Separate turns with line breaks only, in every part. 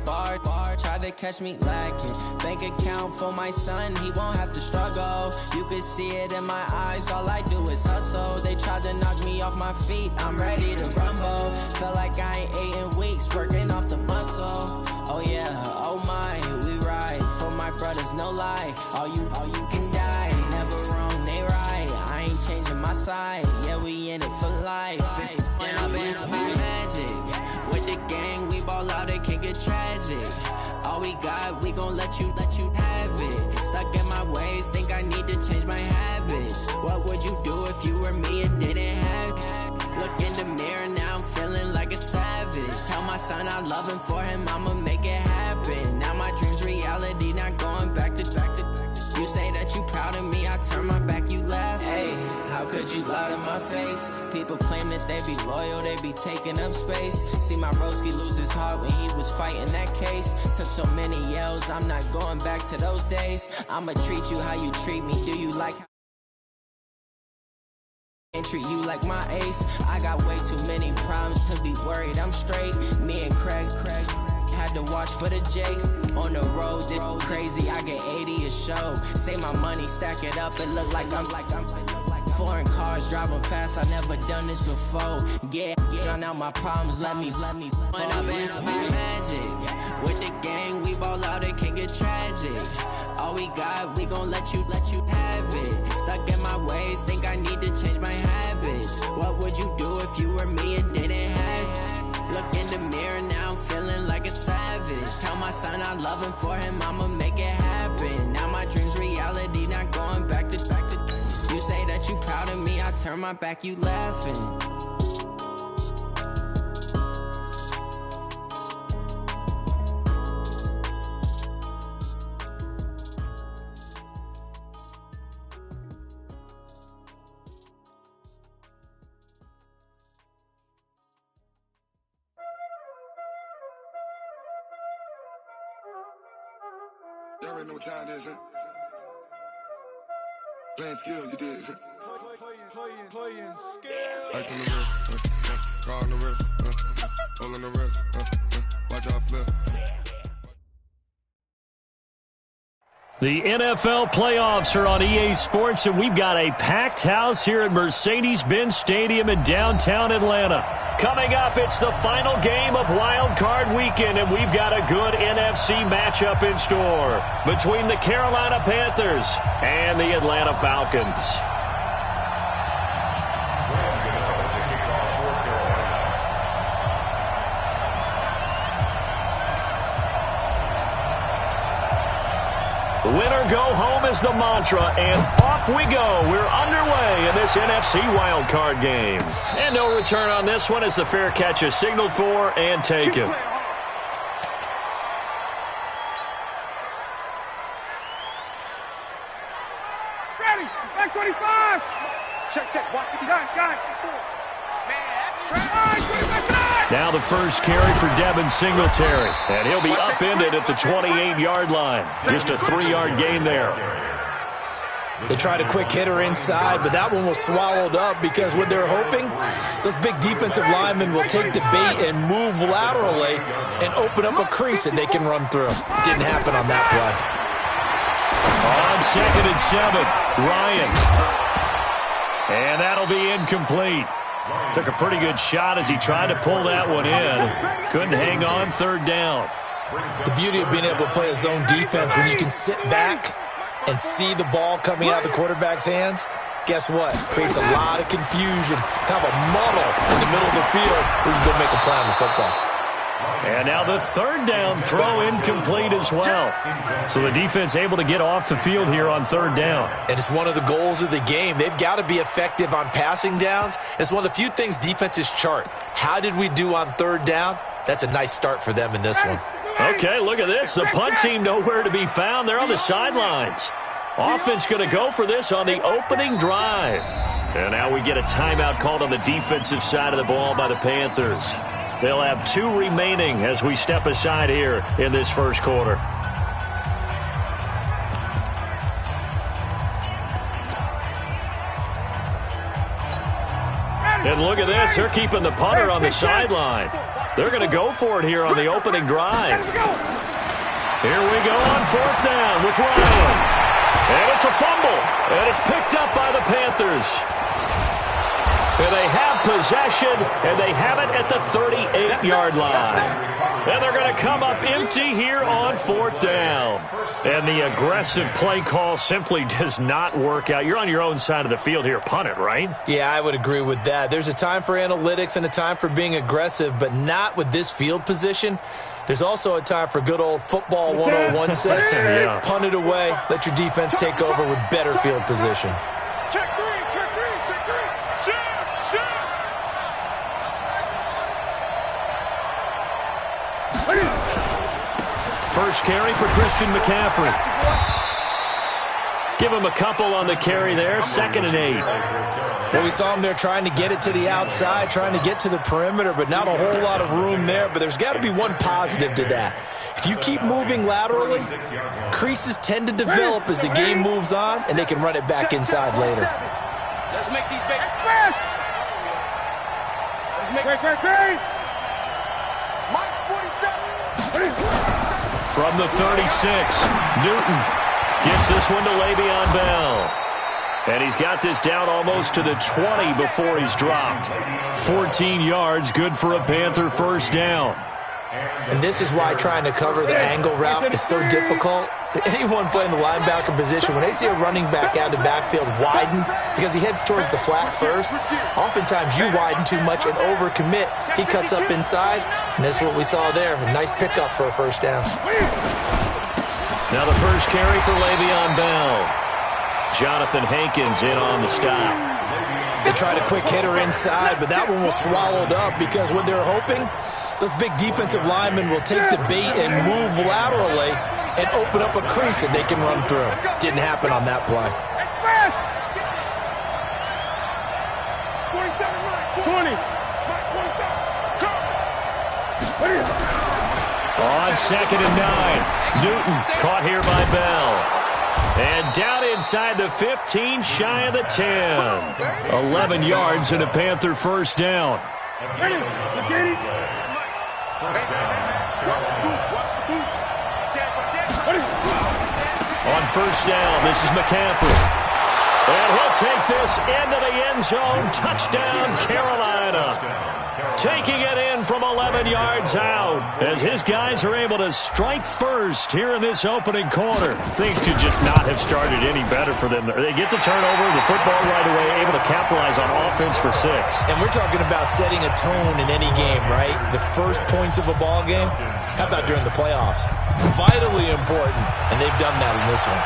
bar, try to catch me lacking. Bank account for my son, he won't have to struggle. You can see it in my eyes, all I do is hustle. They tried to knock me off my feet, I'm ready to rumble. Felt like I ain't ate in weeks, working off the muscle. Oh yeah, oh my, we ride for my brothers, no lie. All you can die, never wrong, they right. I ain't changing my side, yeah, we in it for life. When I've been magic, with the gang, we ball out, it can get tragic. All we got, we gon' let you have it. Stuck in my ways, think I need to change my habits. What would you do if you were me and didn't have it? Look in the mirror, now I'm feeling like a savage. Tell my son I love him, for him I'ma make it happen. Now my dream's reality, not going back to. You say that you proud of me, I turn my back, you laugh. Hey, how could you lie to my face? People claim that they be loyal, they be taking up space. See my broski lose his heart when he was fighting that case. Took so many yells, I'm not going back to those days. I'ma treat you how you treat me, do you like and treat you like my ace? I got way too many problems to be worried, I'm straight. Me and Craig had to watch for the Jakes. On the road, this crazy, I get 80 a show. Say my money, stack it up, it look like I'm foreign cars, driving fast, I never done this before. Get drown out my problems, let me When I've been magic, with the gang, we ball out, it can get tragic. All we got, we gon' let you have it. Stuck in my ways, think I need to change my habits. What would you do if you were me and didn't have it? Look in the mirror, now I'm feeling like a savage. Tell my son I love him, for him I'ma make it happen. Now my dream's reality, not going back to. You say that you proud of me, I turn my back, you laughing.
You already know what time it is, huh? Playing skills, you did. Playing skills. Ice on the wrist, car on the wrist, all on the wrist, watch out flip.
The NFL playoffs are on EA Sports, and we've got a packed house here at Mercedes-Benz Stadium in downtown Atlanta. Coming up, it's the final game of Wild Card Weekend, and we've got a good NFC matchup in store between the Carolina Panthers and the Atlanta Falcons. Winner go home is the mantra, and off we go. We're underway in this NFC wildcard game. And no return on this one as the fair catch is signaled for and taken.
Ready, back 25. Check, watch it. Got it. Man, that's trash.
Now the first carry for Devin Singletary, and he'll be upended at the 28-yard line. Just a 3-yard gain there.
They tried a quick hitter inside, but that one was swallowed up because what they're hoping, those big defensive linemen will take the bait and move laterally and open up a crease that they can run through. Didn't happen on that play.
On 2nd and 7, Ryan. And that'll be incomplete. Took a pretty good shot as he tried to pull that one in. Couldn't hang on 3rd down.
The beauty of being able to play a zone defense when you can sit back and see the ball coming out of the quarterback's hands, guess what? Creates a lot of confusion, kind of a muddle in the middle of the field where you can go make a play on the football.
And now the 3rd down throw incomplete as well. So the defense able to get off the field here on 3rd down.
And it's one of the goals of the game. They've got to be effective on passing downs. It's one of the few things defenses chart. How did we do on 3rd down? That's a nice start for them in this one.
Okay, look at this. The punt team nowhere to be found. They're on the sidelines. Offense going to go for this on the opening drive. And now we get a timeout called on the defensive side of the ball by the Panthers. They'll have 2 remaining as we step aside here in this first quarter. And look at this. They're keeping the punter on the sideline. They're going to go for it here on the opening drive. Here we go on 4th down with Ryan. And it's a fumble. And it's picked up by the Panthers. And they have possession, and they have it at the 38-yard line. And they're going to come up empty here on 4th down. And the aggressive play call simply does not work out. You're on your own side of the field here. Punt it, right?
Yeah, I would agree with that. There's a time for analytics and a time for being aggressive, but not with this field position. There's also a time for good old football 101 sets.
Yeah.
Punt it away. Let your defense take over with better field position.
Check three, check three, check three. Shoot.
First carry for Christian McCaffrey. Give him a couple on the carry there. 2nd and 8.
Well, we saw him there trying to get it to the outside, trying to get to the perimeter, but not a whole lot of room there. But there's got to be one positive to that. If you keep moving laterally, creases tend to develop as the game moves on, and they can run it back inside later.
Let's make these big. Let's make great. Mike's 47.
From the 36, Newton gets this one to Le'Veon Bell. And he's got this down almost to the 20 before he's dropped. 14 yards, good for a Panther first down.
And this is why trying to cover the angle route is so difficult. Anyone playing the linebacker position, when they see a running back out of the backfield widen because he heads towards the flat first, oftentimes you widen too much and overcommit. He cuts up inside, and that's what we saw there. A nice pickup for a first down.
Now the first carry for Le'Veon Bell. Jonathan Hankins in on the stop.
They tried a quick hitter inside, but that one was swallowed up because what they're hoping, those big defensive linemen will take the bait and move laterally and open up a crease that they can run through. Didn't happen on that play.
20.
On 2nd and 9, Newton caught here by Bell. And down inside the 15, shy of the 10. 11 yards and a Panther first down. On first down, this is McCaffrey. And he'll take this into the end zone. Touchdown, Carolina. Taking it in from 11 yards out as his guys are able to strike first here in this opening quarter. Things could just not have started any better for them. They get the turnover, the football right away, able to capitalize on offense for 6.
And we're talking about setting a tone in any game, right? The first points of a ball game. How about during the playoffs? Vitally important, and they've done that in this one.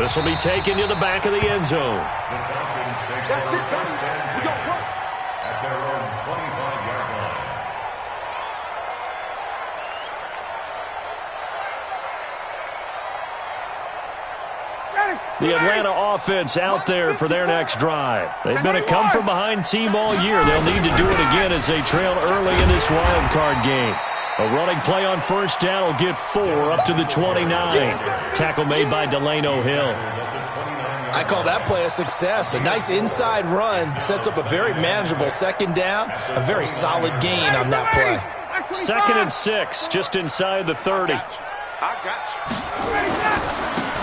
This will be taken to the back of the end zone. The Atlanta offense out there for their next drive. They've been a come-from-behind team all year. They'll need to do it again as they trail early in this wild card game. A running play on first down will get 4 up to the 29. Tackle made by Delano Hill.
I call that play a success. A nice inside run sets up a very manageable 2nd down. A very solid gain on that play.
2nd and 6, just inside the 30.
I got you.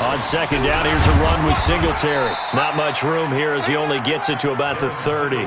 On 2nd down, here's a run with Singletary. Not much room here as he only gets it to about the 30.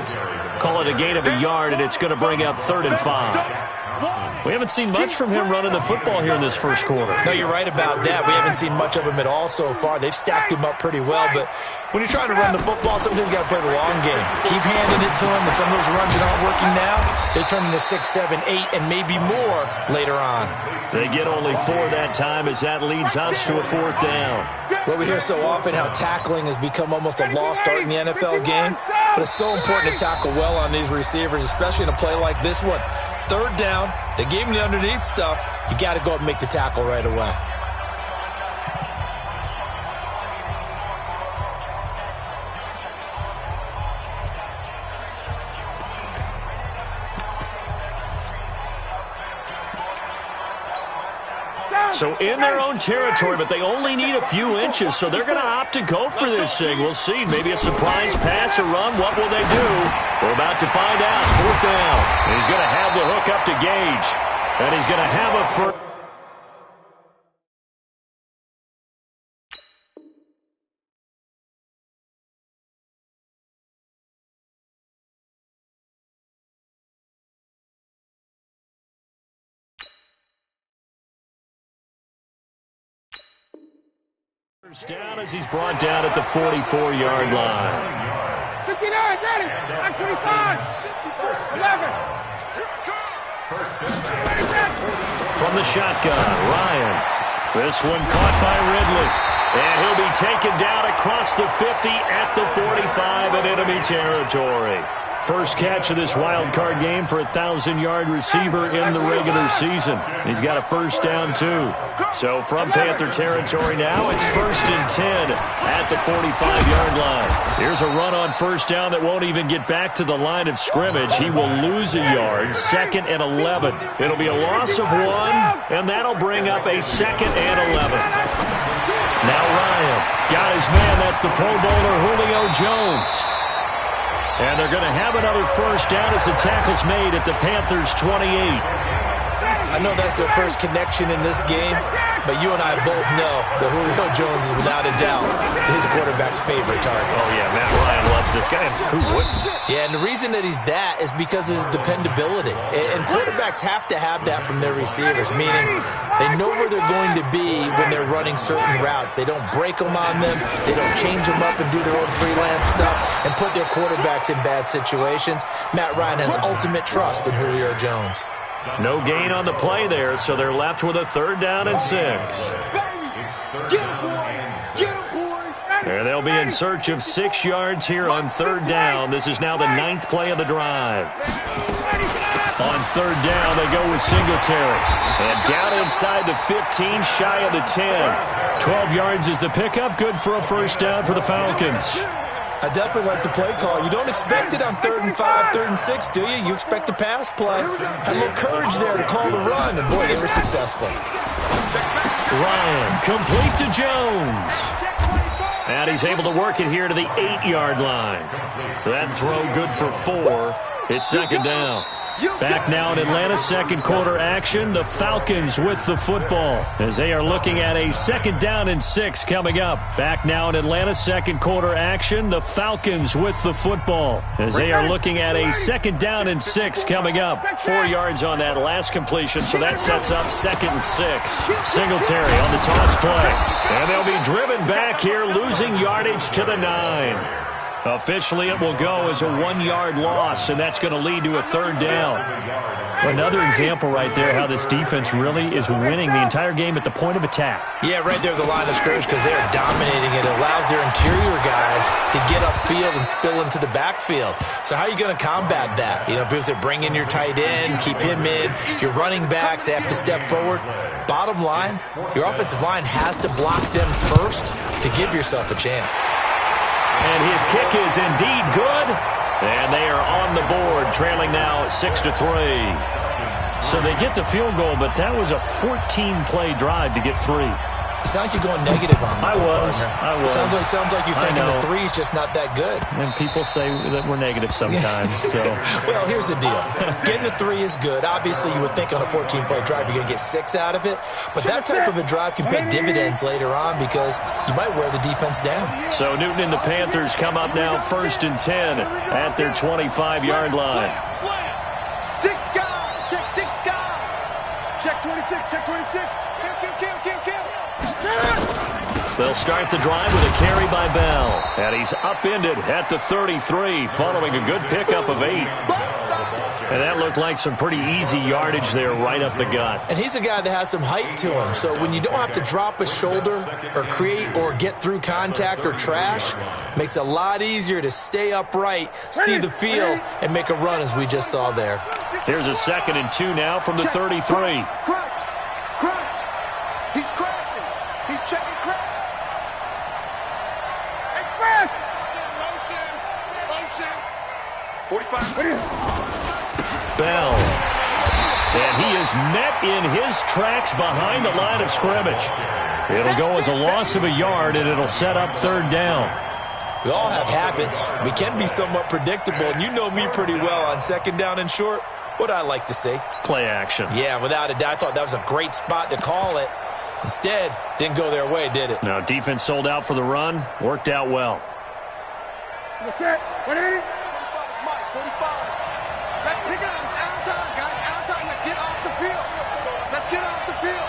Call it a gain of a yard, and it's going to bring up 3rd and 5. We haven't seen much from him running the football here in this first quarter.
No, you're right about that. We haven't seen much of him at all so far. They've stacked him up pretty well, but when you're trying to run the football, sometimes you got to play the long game. Keep handing it to him, and some of those runs that aren't working now, they turn into 6, 7, 8, and maybe more later on.
They get only 4 that time as that leads us to a 4th down.
Well, we hear so often how tackling has become almost a lost art in the NFL game, but it's so important to tackle well on these receivers, especially in a play like this one. 3rd down, they gave him the underneath stuff. You got to go up and make the tackle right away.
So in their own territory, but they only need a few inches, so they're going to opt to go for this thing. We'll see. Maybe a surprise pass or run. What will they do? We're about to find out. 4th down. He's going to have the hook up to Gage. And he's going to have a first. First down as he's brought down at the 44-yard line.
59, ready. 25. 11.
From the shotgun, Ryan. This one caught by Ridley. And he'll be taken down across the 50 at the 45 in enemy territory. First catch of this wild card game for a 1,000-yard receiver in the regular season. He's got a first down, too. So from Panther territory now, it's 1st and 10 at the 45-yard line. Here's a run on first down that won't even get back to the line of scrimmage. He will lose a yard, 2nd and 11. It'll be a loss of 1, and that'll bring up a 2nd and 11. Now Ryan got his man. That's the Pro Bowler Julio Jones. And they're going to have another first down as the tackle's made at the Panthers' 28.
I know that's their first connection in this game, but you and I both know that Julio Jones is without a doubt his quarterback's favorite target.
Oh, yeah, Matt Ryan loves this guy. Who wouldn't?
Yeah, and the reason that he's that is because of his dependability. And quarterbacks have to have that from their receivers, meaning they know where they're going to be when they're running certain routes. They don't break them on them. They don't change them up and do their own freelance stuff and put their quarterbacks in bad situations. Matt Ryan has ultimate trust in Julio Jones.
No gain on the play there, so they're left with a 3rd down and 6. And they'll be in search of 6 yards here on 3rd down. This is now the 9th play of the drive. On 3rd down, they go with Singletary. And down inside the 15, shy of the 10. 12 yards is the pickup. Good for a first down for the Falcons.
I definitely like the play call. You don't expect it on 3rd and 5, 3rd and 6, do you? You expect a pass play. Had a little courage there to call the run, and boy, they were successful.
Ryan, complete to Jones. And he's able to work it here to the 8-yard line. That throw good for 4. It's 2nd down. Back now in Atlanta, 2nd quarter action. The Falcons with the football as they are looking at a 2nd down and 6 coming up. Back now in Atlanta, 2nd quarter action. The Falcons with the football as they are looking at a 2nd down and 6 coming up. 4 yards on that last completion, so that sets up 2nd and 6. Singletary on the toss play. And they'll be driven back here, losing yardage to the 9. Officially, it will go as a 1-yard loss, and that's going to lead to a 3rd down. Another example right there how this defense really is winning the entire game at the point of attack.
Yeah, right there at the line of scrimmage because they are dominating it. It allows their interior guys to get upfield and spill into the backfield. So how are you going to combat that? You know, because they bring in your tight end, keep him in. Your running backs, they have to step forward. Bottom line, your offensive line has to block them first to give yourself a chance.
And his kick is indeed good. And they are on the board, trailing now 6-3. So they get the field goal, but that was a 14-play drive to get 3.
It sounds like you're going negative on that.
I was.
Sounds like you're thinking the 3 is just not that good.
And people say that we're negative sometimes. So.
Well, here's the deal. Getting the 3 is good. Obviously, you would think on a 14-play drive you're going to get 6 out of it. But that type of a drive can pay dividends later on because you might wear the defense down.
So Newton and the Panthers come up now 1st and 10 at their 25-yard line.
Six guys. Check 6 guys. Check 26. Check 26. Kill.
They'll start the drive with a carry by Bell. And he's upended at the 33 following a good pickup of 8. And that looked like some pretty easy yardage there right up the gut.
And he's a guy that has some height to him. So when you don't have to drop a shoulder or create or get through contact or trash, makes it a lot easier to stay upright, see the field, and make a run as we just saw there.
Here's a 2nd and 2 now from the 33.
Crunch. He's crashing. He's checking crash. Hey, crash. Motion. 45.
Bell. And he is met in his tracks behind the line of scrimmage. It'll go as a loss of a yard, and it'll set up 3rd down.
We all have habits. We can be somewhat predictable, and you know me pretty well on 2nd down and short. What I like to see.
Play action.
Yeah, without a doubt. I thought that was a great spot to call it. Instead, didn't go their way, did it?
Now, defense sold out for the run. Worked out well.
Okay, what is it? 45. Let's pick it up. It's out of time, guys. Out of time. Let's get off the field.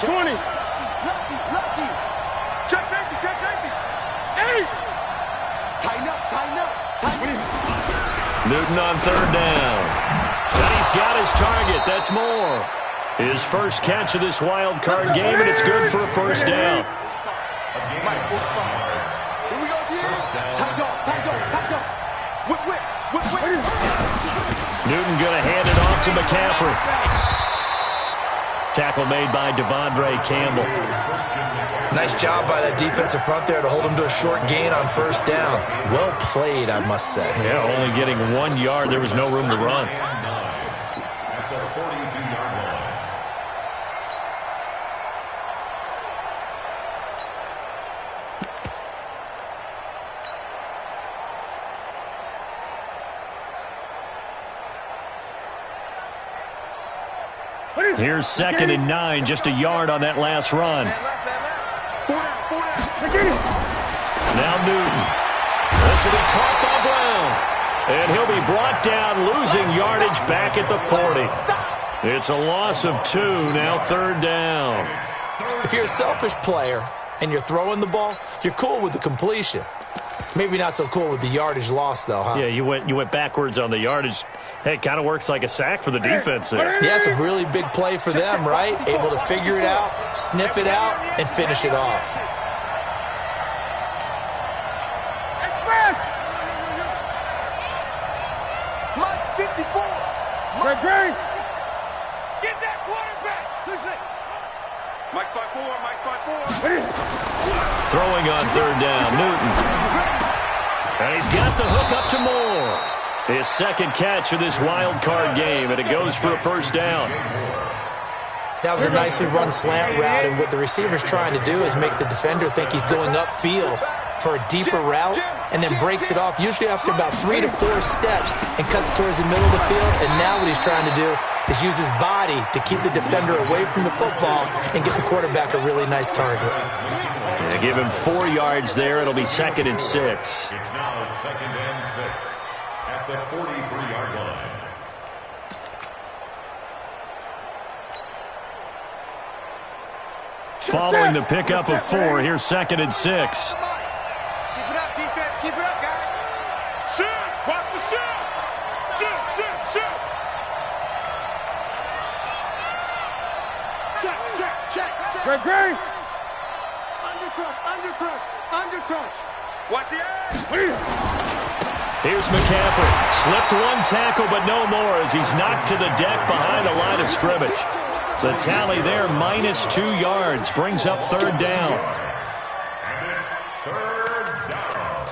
20. Lucky. Check safety.
Newton on third down. And he's got his target. That's Moore. His first catch of this wild card game, and it's good for a first down. Newton going to hand it off to McCaffrey. Tackle made by Devondre Campbell.
Nice job by that defensive front there to hold him to a short gain on first down. Well played, I must say.
Yeah, only getting 1 yard. There was no room to run. Here's 2nd and 9, just a yard on that last run. Now Newton. This will be caught by Brown. And he'll be brought down, losing yardage back at the 40. It's a loss of 2, now 3rd down.
If you're a selfish player and you're throwing the ball, you're cool with the completion. Maybe not so cool with the yardage loss, though, huh?
Yeah, you went backwards on the yardage. Hey, it kind of works like a sack for the defense there.
Yeah, it's a really big play for them, right? Able to figure it out, sniff it out, and finish it off.
Mike 54. Greg. Get that quarterback. 2-6. Mike's by 4.
Throwing on 3rd down, Newton. And he's got the hook up to Moore. His 2nd catch of this wild card game, and it goes for a first down.
That was a nicely run slant route, and what the receiver's trying to do is make the defender think he's going upfield for a deeper route, and then breaks it off, usually after about 3 to 4 steps, and cuts towards the middle of the field. And now what he's trying to do is use his body to keep the defender away from the football and get the quarterback a really nice target.
Yeah, give him 4 yards there. It'll be 2nd and 6.
It's now 2nd and 6 at the 43-yard line.
Following the pickup of 4, here's 2nd and 6.
Keep it up, defense. Keep it up, guys. Shoot. Watch the shoot. Shoot. Check. Greg. Undercrush. Watch the edge.
Here's McCaffrey. Slipped 1 tackle, but no more as he's knocked to the deck behind the line of scrimmage. The tally there, -2 yards, brings up 3rd down.
And it's 3rd down.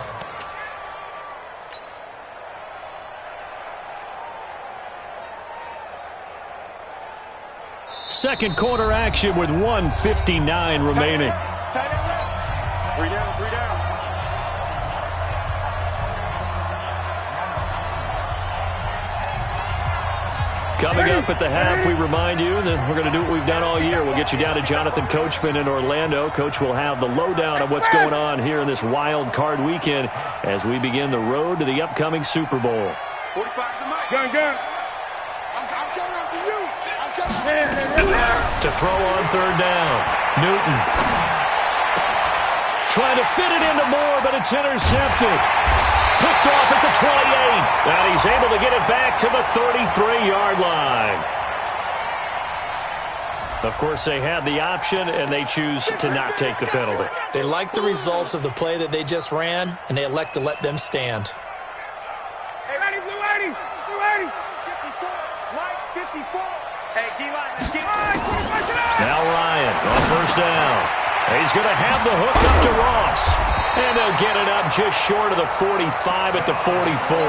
Second quarter action with 1:59 remaining.
Tight end left. 3 down.
Coming up at the half, we remind you that we're going to do what we've done all year. We'll get you down to Jonathan Coachman in Orlando. Coach will have the lowdown of what's going on here in this wild card weekend as we begin the road to the upcoming Super Bowl.
45 to Mike. Gun. I'm coming up to you.
To throw on 3rd down, Newton. Trying to fit it into Moore, but it's intercepted. Picked off at the 28, and he's able to get it back to the 33-yard line. Of course, they had the option, and they choose to not take the penalty.
They like the results of the play that they just ran, and they elect to let them stand.
Hey, ready, blue 80. 54. Mike, 54. Hey, D-line, let's get it.
Now Ryan on 1st down. He's going to have the hook up to Ross. And they'll get it up just short of the 45 at the 44.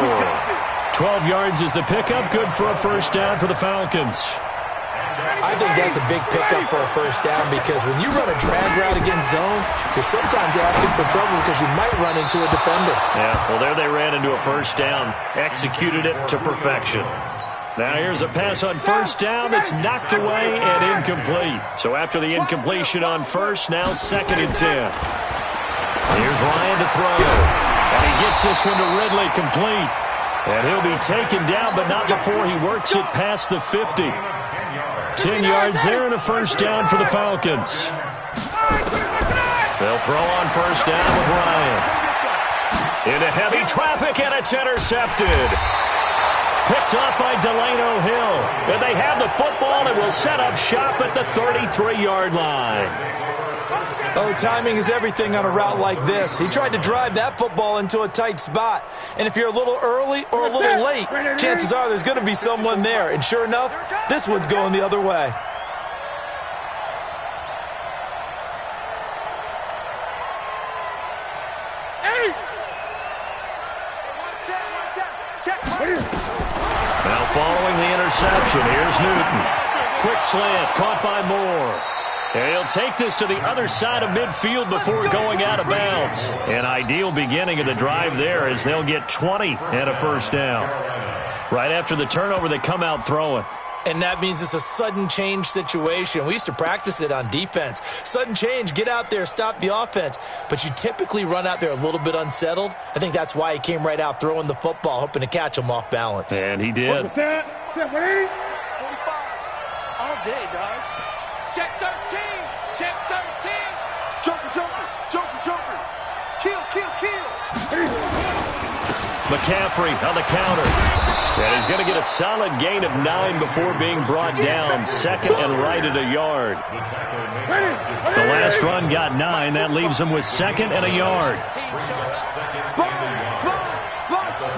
12 yards is the pickup. Good for a first down for the Falcons.
I think that's a big pickup for a first down because when you run a drag route against zone, you're sometimes asking for trouble because you might run into a defender.
Yeah, well, there they ran into a first down. Executed it to perfection. Now here's a pass on 1st down that's knocked away and incomplete. So after the incompletion on 1st, now 2nd and 10. Here's Ryan to throw. And he gets this one to Ridley complete. And he'll be taken down, but not before he works it past the 50. 10 yards there and a first down for the Falcons. They'll throw on 1st down with Ryan. Into heavy traffic, and it's intercepted. Picked up by Delano Hill. And they have the football and will set up shop at the 33-yard line.
Oh, timing is everything on a route like this. He tried to drive that football into a tight spot. And if you're a little early or a little late, chances are there's going to be someone there. And sure enough, this one's going the other way.
Now following the interception, here's Newton. Quick slant, caught by Moore. And he'll take this to the other side of midfield before going out of bounds. An ideal beginning of the drive there as they'll get 20 and a first down. Right after the turnover, they come out throwing.
And that means it's a sudden change situation. We used to practice it on defense. Sudden change, get out there, stop the offense. But you typically run out there a little bit unsettled. I think that's why he came right out throwing the football, hoping to catch him off balance.
And he did.
45.
All day, dog. Check 13. Check 13. Joker, joker, joker, joker. Kill, kill, kill.
McCaffrey on the counter. And he's going to get a solid gain of 9 before being brought down. Second and right at a yard. The last run got 9. That leaves him with second and a yard.
Spot.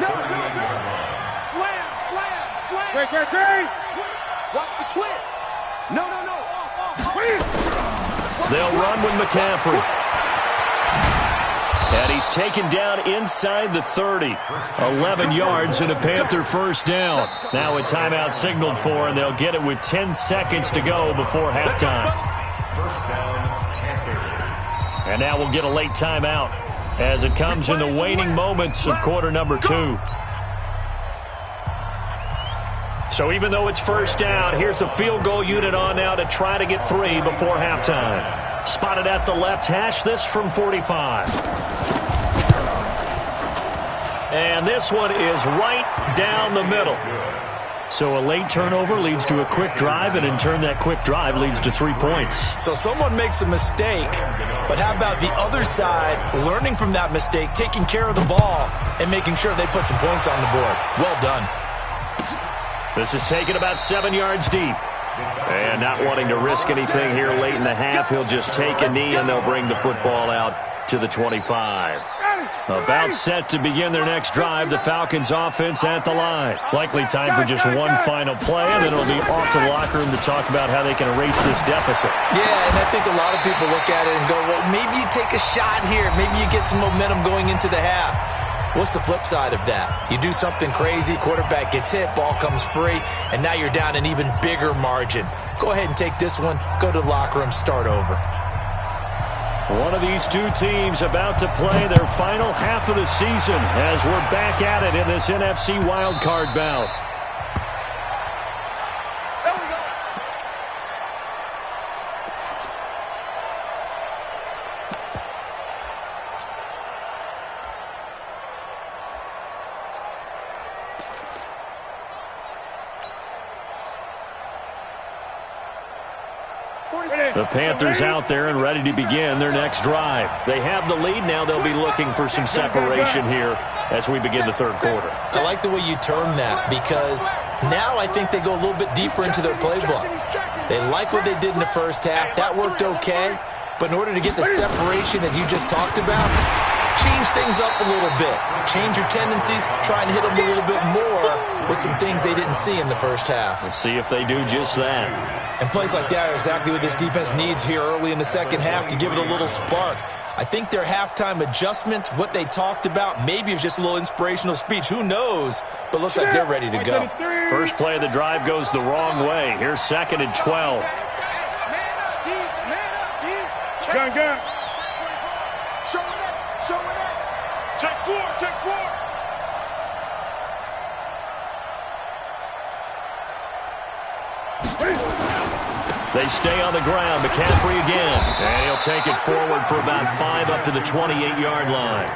No. Slam.
Great.
Watch the twist. No.
They'll run with McCaffrey. And he's taken down inside the 30. 11 yards and a Panther first down. Now a timeout signaled for, and they'll get it with 10 seconds to go before halftime. And now we'll get a late timeout as it comes in the waning moments of quarter number 2. So even though it's first down, here's the field goal unit on now to try to get 3 before halftime. Spotted at the left hash, this from 45. And this one is right down the middle. So a late turnover leads to a quick drive, and in turn that quick drive leads to 3 points.
So someone makes a mistake, but how about the other side learning from that mistake, taking care of the ball, and making sure they put some points on the board? Well done.
This is taken about 7 yards deep. And not wanting to risk anything here late in the half, he'll just take a knee, and they'll bring the football out to the 25. About set to begin their next drive, the Falcons offense at the line. Likely time for just one final play, and then it'll be off to the locker room to talk about how they can erase this deficit.
Yeah, and I think a lot of people look at it and go, well, maybe you take a shot here. Maybe you get some momentum going into the half. What's the flip side of that? You do something crazy, quarterback gets hit, ball comes free, and now you're down an even bigger margin. Go ahead and take this one, go to the locker room, start over.
One of these two teams about to play their final half of the season as we're back at it in this NFC wildcard bout. The Panthers out there and ready to begin their next drive. They have the lead. Now they'll be looking for some separation here as we begin the third quarter.
I like the way you term that, because now I think they go a little bit deeper into their playbook. They like what they did in the first half. That worked okay. But in order to get the separation that you just talked about, change things up a little bit. Change your tendencies, try and hit them a little bit more with some things they didn't see in the first half.
We'll see if they do just that.
And plays like that are exactly what this defense needs here early in the second half to give it a little spark. I think their halftime adjustments, what they talked about, maybe it was just a little inspirational speech. Who knows? But looks like they're ready to go.
First play of the drive goes the wrong way. Here's second and 12.
Gun.
Show it up. Check four.
They stay on the ground. McCaffrey again. And he'll take it forward for about 5 up to the 28-yard line.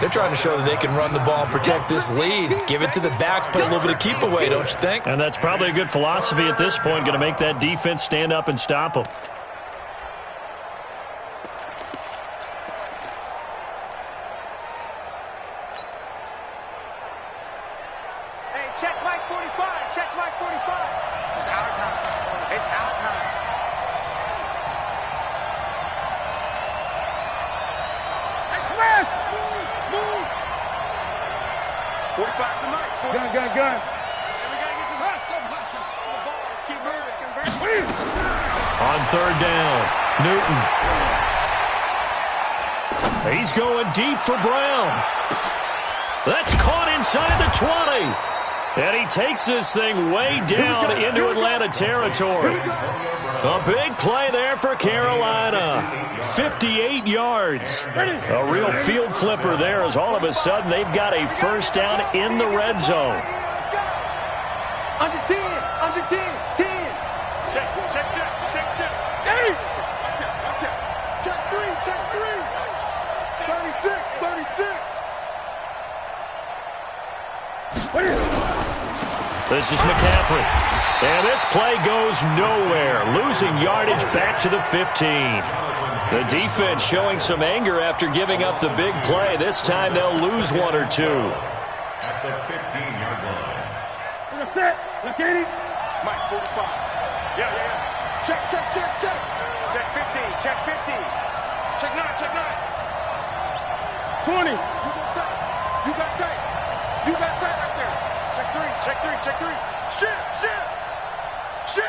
They're trying to show that they can run the ball and protect this lead. Give it to the backs, play a little bit of keep away, don't you think?
And that's probably a good philosophy at this point. Going to make that defense stand up and stop them.
Gun. We gotta get some hustle. The balls keep moving.
On third down, Newton. He's going deep for Brown. That's caught inside the 20. And he takes this thing way down into Atlanta territory. A big play there for Carolina. 58 yards. A real field flipper there as all of a sudden they've got a first down in the red zone.
Under 10. 10. Check. Hey! Check 3. 36.
This is McCaffrey. And this play goes nowhere. Losing yardage back to the 15. The defense showing some anger after giving up the big play. This time they'll lose one or two.
At the 15-yard line.
Look at it.
Mike, 45. Yeah. Check. Check 15. Check 9.
20.
You got tight right there. Check 3. Shit.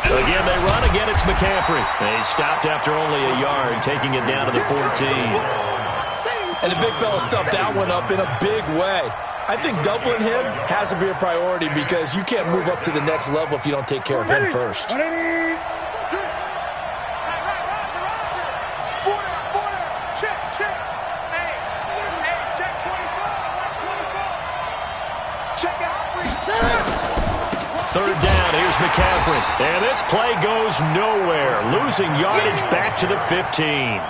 Again, they run. Again, it's McCaffrey. They stopped after only a yard, taking it down to the 14.
And the big fella stuffed that one up in a big way. I think doubling him has to be a priority because you can't move up to the next level if you don't take care of him first.
Four down. Check. Hey, check 25. Check out.
Third down, here's McCaffrey. And this play goes nowhere. Losing yardage back to the 15.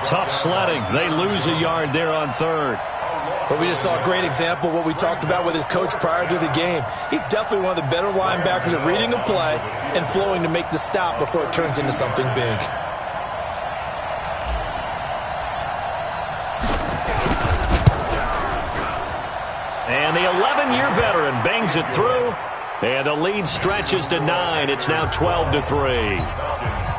Tough sledding. They lose a yard there on third.
But we just saw a great example of what we talked about with his coach prior to the game. He's definitely one of the better linebackers at reading a play and flowing to make the stop before it turns into something big.
And the 11-year veteran bangs it through. And the lead stretches to 9. It's now 12-3.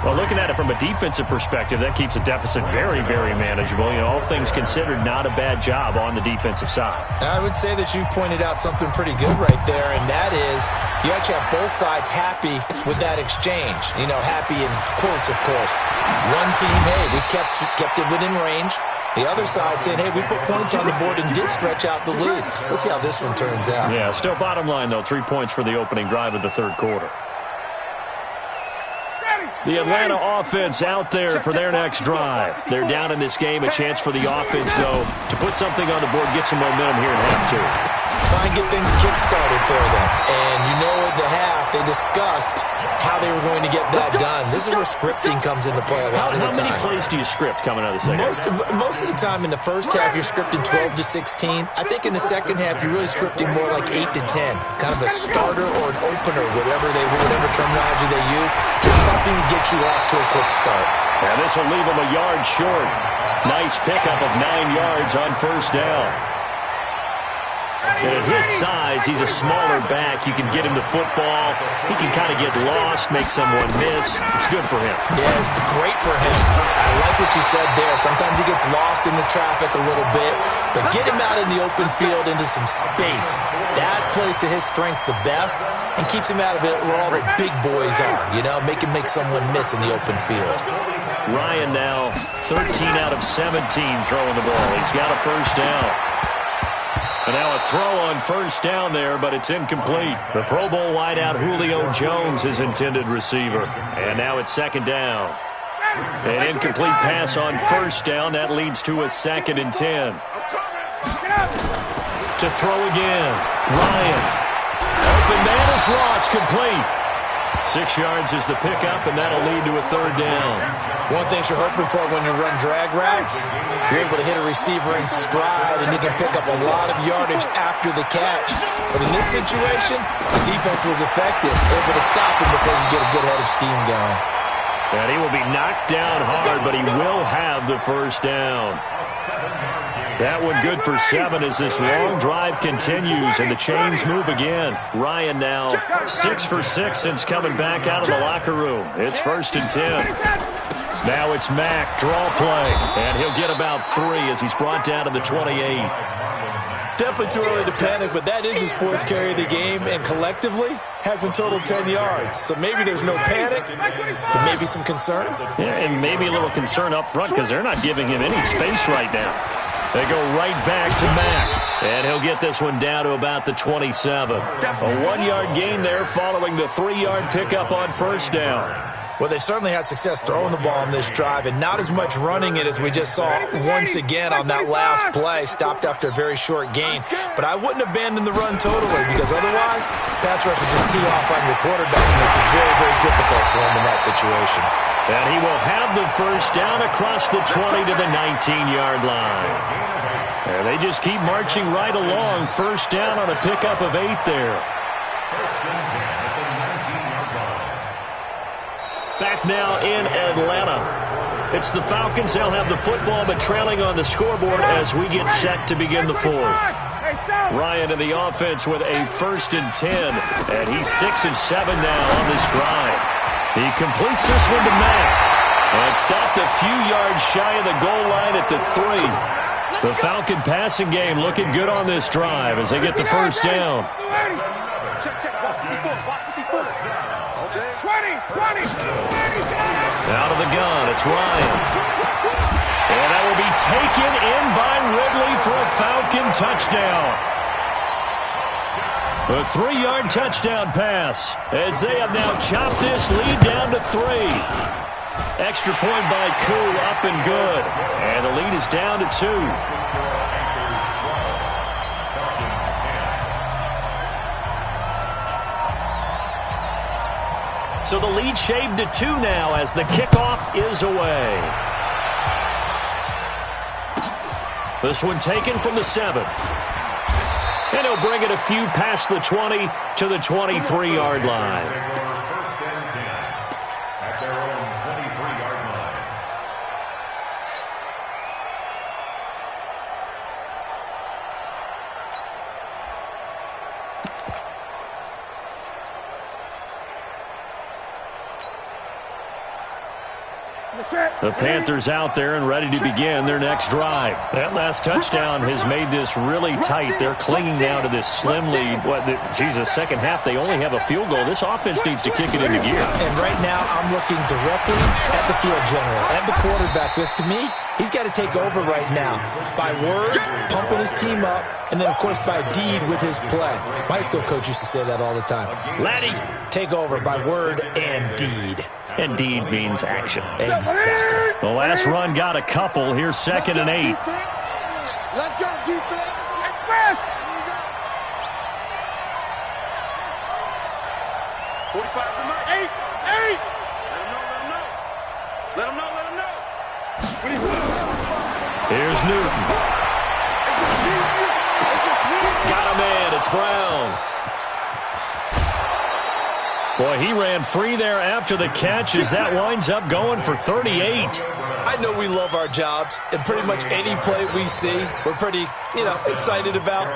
Well, looking at it from a defensive perspective, that keeps the deficit very, very manageable. All things considered, not a bad job on the defensive side.
I would say that you've pointed out something pretty good right there, and that is you actually have both sides happy with that exchange. Happy in quotes, of course. One team, hey, we've kept it within range. The other side saying, hey, we put points on the board and did stretch out the lead. Let's see how this one turns out.
Yeah, still bottom line, though, 3 points for the opening drive of the third quarter. The Atlanta offense out there for their next drive. They're down in this game. A chance for the offense, though, to put something on the board, get some momentum here in half two.
Try and get things kick-started for them. And at the half, they discussed how they were going to get that done. This is where scripting comes into play a lot of the time.
How many plays do you script coming out of the second half?
Most of the time in the first half, you're scripting 12 to 16. I think in the second half, you're really scripting more like 8 to 10. Kind of a starter or an opener, whatever terminology they use. Just something to get you off to a quick start.
And this will leave them a yard short. Nice pickup of 9 yards on first down. And at his size, he's a smaller back. You can get him the football. He can kind of get lost, make someone miss. It's good for him.
Yeah, it's great for him. I like what you said there. Sometimes he gets lost in the traffic a little bit, but get him out in the open field into some space. That plays to his strengths the best and keeps him out of it where all the big boys are, make him make someone miss in the open field.
Ryan now 13 out of 17 throwing the ball. He's got a first down. And now a throw on first down there, but it's incomplete. The Pro Bowl wideout Julio Jones is intended receiver. And now it's second down. An incomplete pass on first down. That leads to a 2nd and 10. To throw again. Ryan. Open man is lost. Complete. 6 yards is the pickup, and that'll lead to a third down.
One thing you're hoping for when you run drag routes, you're able to hit a receiver in stride, and you can pick up a lot of yardage after the catch. But in this situation, the defense was effective, able to stop him before you get a good head of steam going.
And he will be knocked down hard, but he will have the first down. That one good for 7 as this long drive continues and the chains move again. Ryan now 6 for 6 since coming back out of the locker room. It's 1st and 10. Now it's Mack, draw play, and he'll get about 3 as he's brought down to the 28.
Definitely too early to panic, but that is his 4th carry of the game, and collectively has in total 10 yards. So maybe there's no panic, but maybe some concern.
Yeah, and maybe a little concern up front because they're not giving him any space right now. They go right back to Mack, and he'll get this one down to about the 27. A 1-yard gain there following the 3-yard pickup on first down.
Well, they certainly had success throwing the ball on this drive, and not as much running it as we just saw once again on that last play, stopped after a very short gain. But I wouldn't abandon the run totally, because otherwise, pass rush will just tee off on your quarterback, and makes it very, very difficult for him in that situation.
And he will have the first down across the 20 to the 19-yard line. And they just keep marching right along. First down on a pickup of 8 there. Back now in Atlanta. It's the Falcons. They'll have the football, but trailing on the scoreboard as we get set to begin the 4th. Ryan in the offense with a 1st and 10. And he's 6 of 7 now on this drive. He completes this one to Mack. And stopped a few yards shy of the goal line at the 3. The Falcon passing game looking good on this drive as they get the first down. Out of the gun, it's Ryan. And that will be taken in by Ridley for a Falcon touchdown. A 3-yard touchdown pass as they have now chopped this lead down to 3. Extra point by Koo, up and good. And the lead is down to 2. So the lead shaved to 2 now as the kickoff is away. This one taken from the 7. And he'll bring it a few past the 20 to the 23-yard line.
First and 10 at their own 23-yard line.
The Panthers out there and ready to begin their next drive. That last touchdown has made this really tight. They're clinging now to this slim lead. Second half, they only have a field goal. This offense needs to kick it into gear.
And right now, I'm looking directly at the field general, at the quarterback, because to me, he's got to take over right now. By word, pumping his team up, and then, of course, by deed with his play. My high school coach used to say that all the time. Laddie, take over by word and deed.
And deed means action.
Exactly.
The last run got a couple. Here's 2nd and 8.
Let's go, defense. 45 to Mike. 8. Let him know.
Here's Newton. Got a man. It's Brown. Boy, he ran free there after the catch as that winds up going for 38.
I know we love our jobs, and pretty much any play we see, we're pretty, excited about.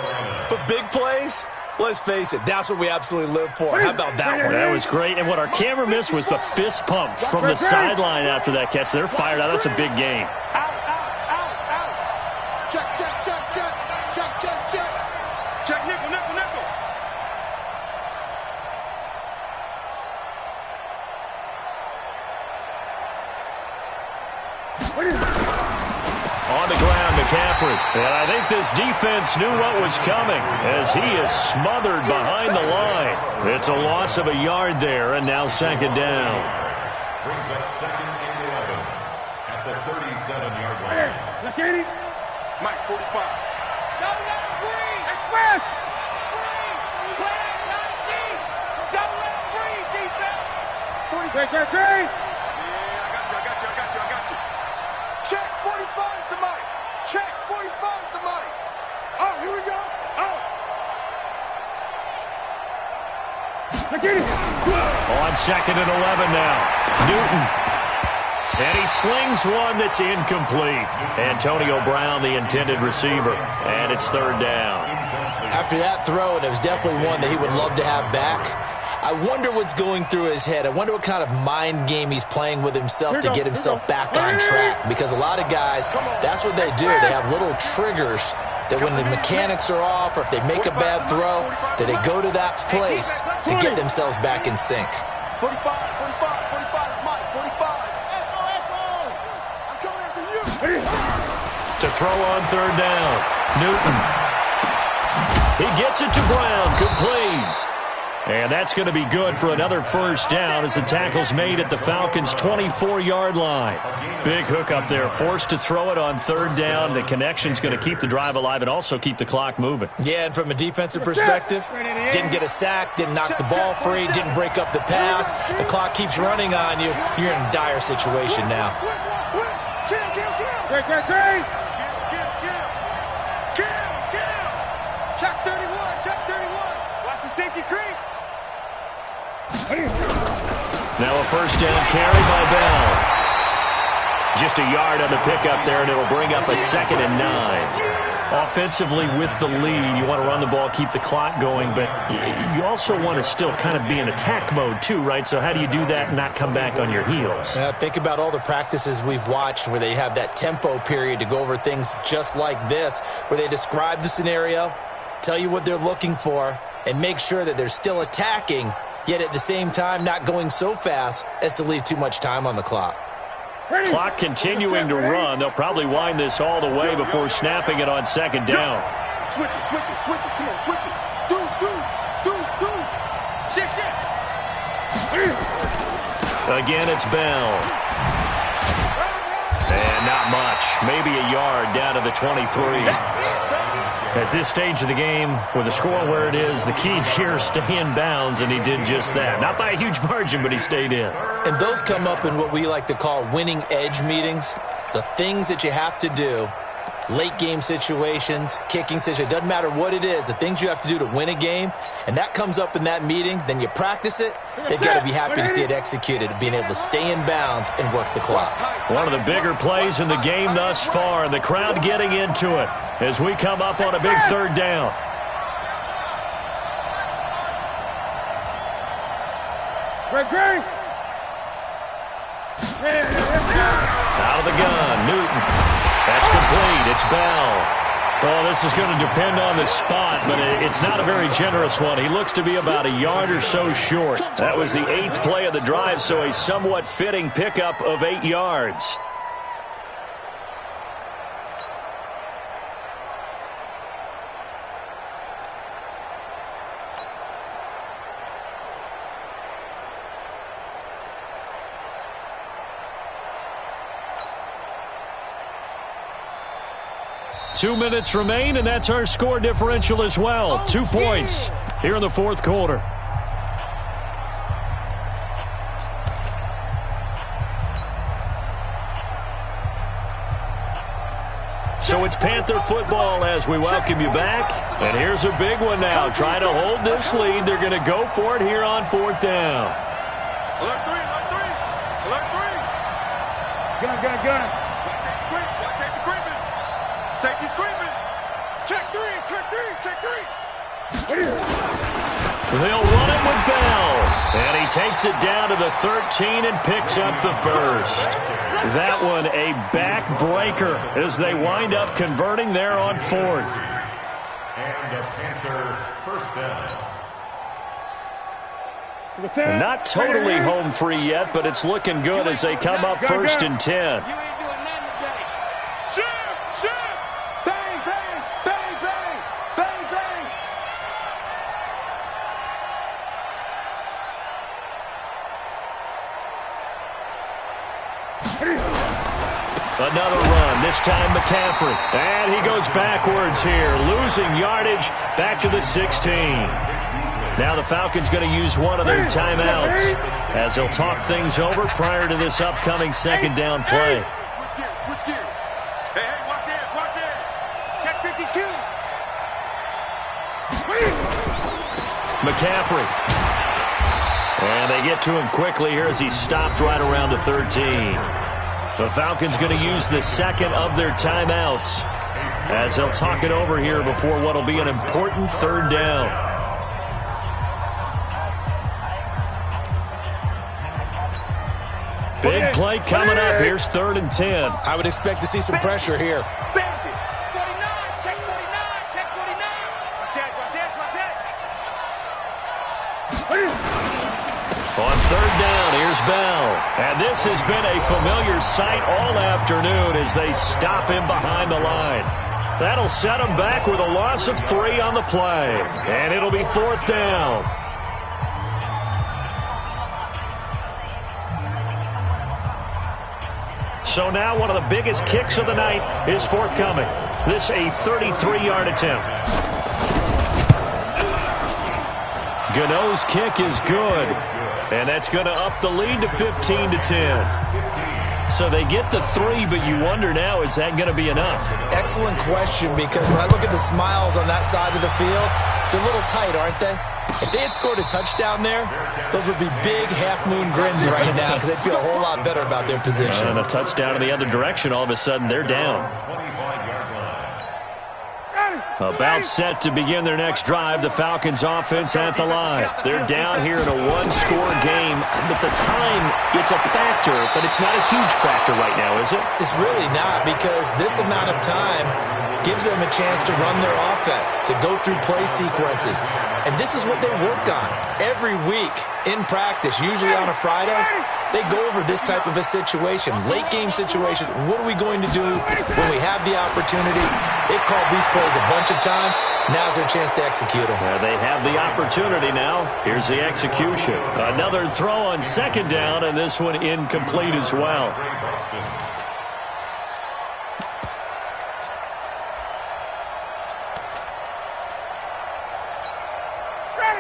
But big plays, let's face it, that's what we absolutely live for. How about that one?
That was great. And what our camera missed was the fist pump from the sideline after that catch. They're fired out. That's a big game.
Out. Check, nickel.
On the ground, McCaffrey. And I think this defense knew what was coming as he is smothered behind the line. It's a loss of a yard there, and now 2nd down.
Brings up 2nd and 11 at the 37-yard line.
Mike, 45.
Great.
Yeah, I got you. Check 45 to Mike. Check 45 to Mike. Oh, here we go.
On 2nd and 11 now. Newton. And he slings one that's incomplete. Antonio Brown, the intended receiver. And it's 3rd down.
After that throw, and it was definitely one that he would love to have back, I wonder what's going through his head. I wonder what kind of mind game he's playing with himself to get himself back on track. Because a lot of guys, that's what they do. They have little triggers that when the mechanics are off or if they make a bad throw, that they go to that place to get themselves back in sync.
45, 45, 45, Mike, 45. Echo, I'm coming after you.
To throw on third down, Newton. He gets it to Brown, complete. And that's going to be good for another first down as the tackle's made at the Falcons' 24-yard line. Big hook up there, forced to throw it on third down. The connection's going to keep the drive alive and also keep the clock moving.
Yeah, and from a defensive perspective, didn't get a sack, didn't knock the ball free, didn't break up the pass. The clock keeps running on you. You're in a dire situation now.
Great. Check 31, check 31. Watch the safety creep.
Now a first down carry by Bell. Just a yard on the pickup there, and it'll bring up a 2nd and 9. Offensively with the lead, you want to run the ball, keep the clock going, but you also want to still kind of be in attack mode too, right? So how do you do that and not come back on your heels?
Think about all the practices we've watched where they have that tempo period to go over things just like this, where they describe the scenario, tell you what they're looking for, and make sure that they're still attacking, yet at the same time not going so fast as to leave too much time on the clock.
Clock continuing to run. They'll probably wind this all the way before snapping it on second down.
Switch it. Come on, switch it. Do. Shit.
Again, it's Bell. And not much. Maybe a yard down to the 23. At this stage of the game, with the score where it is, the key here is stay in bounds, and he did just that. Not by a huge margin, but he stayed in.
And those come up in what we like to call winning edge meetings. The things that you have to do, late game situations, kicking situations, doesn't matter what it is, the things you have to do to win a game, and that comes up in that meeting, then you practice it, they've got to be happy to see it executed, being able to stay in bounds and work the clock.
One of the bigger plays in the game thus far, and the crowd getting into it as we come up on a big third down.
Great.
Out of the gun, Newton. That's complete. It's Bell. Well, this is going to depend on the spot, but it's not a very generous one. He looks to be about a yard or so short. That was the 8th play of the drive, so a somewhat fitting pickup of 8 yards. Two minutes remain, and that's our score differential as well. 2 points here in the fourth quarter. So it's Panther football as we welcome you back. And here's a big one now. Trying to hold this lead. They're going to go for it here on 4th down.
Alert three.
Gun.
Watch safety creeping. Safety's creeping. Check three.
They'll run it with Bell. And he takes it down to the 13 and picks up the first. That one a backbreaker as they wind up converting there on 4th.
And the Panther first down.
Not totally home free yet, but it's looking good as they come up 1st and 10.
You ain't doing nothing today. Shift. Bang.
Another run, this time McCaffrey. And he goes backwards here, losing yardage back to the 16. Now the Falcons going to use one of their timeouts as they'll talk things over prior to this upcoming 2nd down play.
Switch gears. Hey, watch it. Check 52.
McCaffrey. And they get to him quickly here as he stopped right around the 13. The Falcons going to use the 2nd of their timeouts as they'll talk it over here before what will be an important 3rd down. Big play coming up. Here's 3rd and 10.
I would expect to see some pressure here.
Bandit. 49. Check 49.
Snow's bell. And this has been a familiar sight all afternoon as they stop him behind the line. That'll set him back with a loss of 3 on the play. And it'll be 4th down. So now one of the biggest kicks of the night is forthcoming. This a 33-yard attempt. Gano's kick is good. And that's going to up the lead to 15-10. So they get the 3, but you wonder now, is that going to be enough?
Excellent question, because when I look at the smiles on that side of the field, it's a little tight, aren't they? If they had scored a touchdown there, those would be big half-moon grins right now because they'd feel a whole lot better about their position.
And a touchdown in the other direction, all of a sudden they're down. About set to begin their next drive, the Falcons offense at the line. They're down here in a 1-score game, but the time, it's a factor, but it's not a huge factor right now, is it?
It's really not, because this amount of time gives them a chance to run their offense, to go through play sequences. And this is what they work on every week in practice, usually on a Friday. They go over this type of a situation, late game situation. What are we going to do when we have the opportunity? They've called these plays a bunch of times. Now's their chance to execute them.
They have the opportunity now. Here's the execution. Another throw on 2nd down, and this one incomplete as well.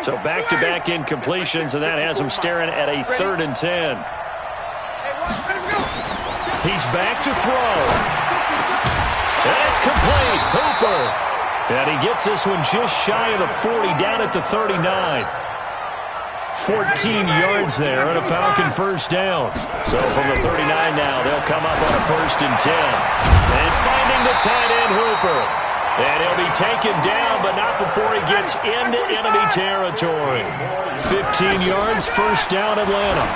So back-to-back incompletions, and that has them staring at a 3rd and 10. He's back to throw. And it's complete. Hooper. And he gets this one just shy of the 40, down at the 39. 14 yards there and a Falcon 1st down. So from the 39 now, they'll come up on a 1st and 10. And finding the tight end, Hooper. And he'll be taken down, but not before he gets into enemy territory. 15 yards, 1st down, Atlanta.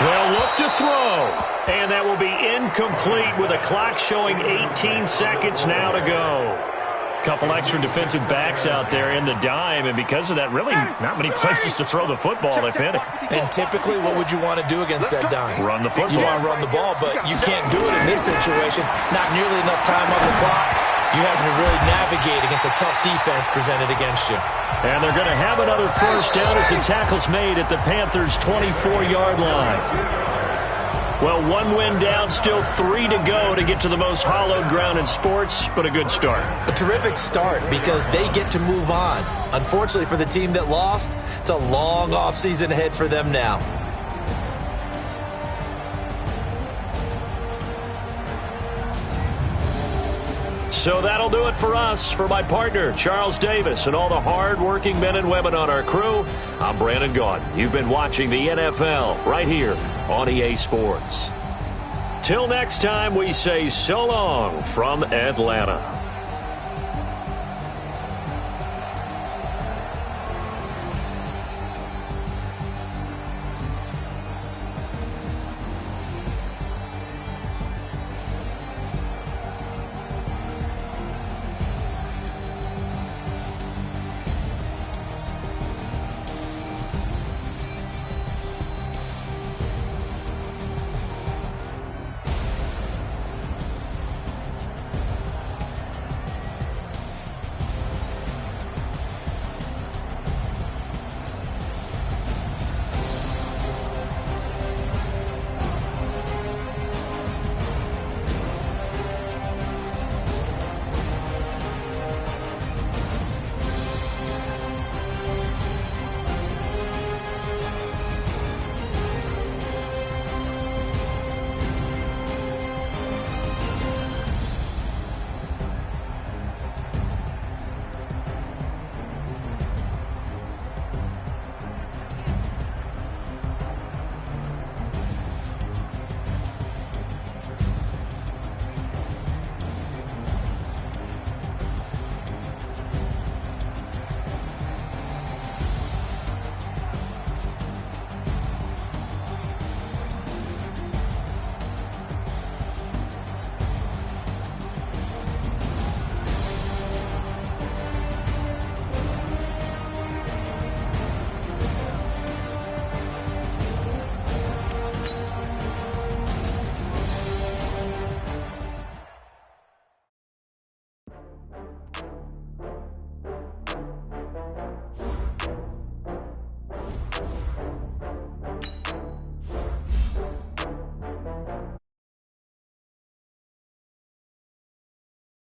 They'll look to throw. And that will be incomplete with a clock showing 18 seconds now to go. Couple extra defensive backs out there in the dime, and because of that, really not many places to throw the football, if any.
And typically, what would you want to do against that dime?
Run the football.
You want to run the ball, but you can't do it in this situation. Not nearly enough time on the clock. You having to really navigate against a tough defense presented against you.
And they're going to have another 1st down as the tackle's made at the Panthers' 24-yard line. Well, 1 win down, still 3 to go to get to the most hallowed ground in sports, but a good start.
A terrific start because they get to move on. Unfortunately for the team that lost, it's a long offseason ahead for them now.
So that'll do it for us. For my partner, Charles Davis, and all the hard-working men and women on our crew, I'm Brandon Gaudin. You've been watching the NFL right here on EA Sports. Till next time, we say so long from Atlanta.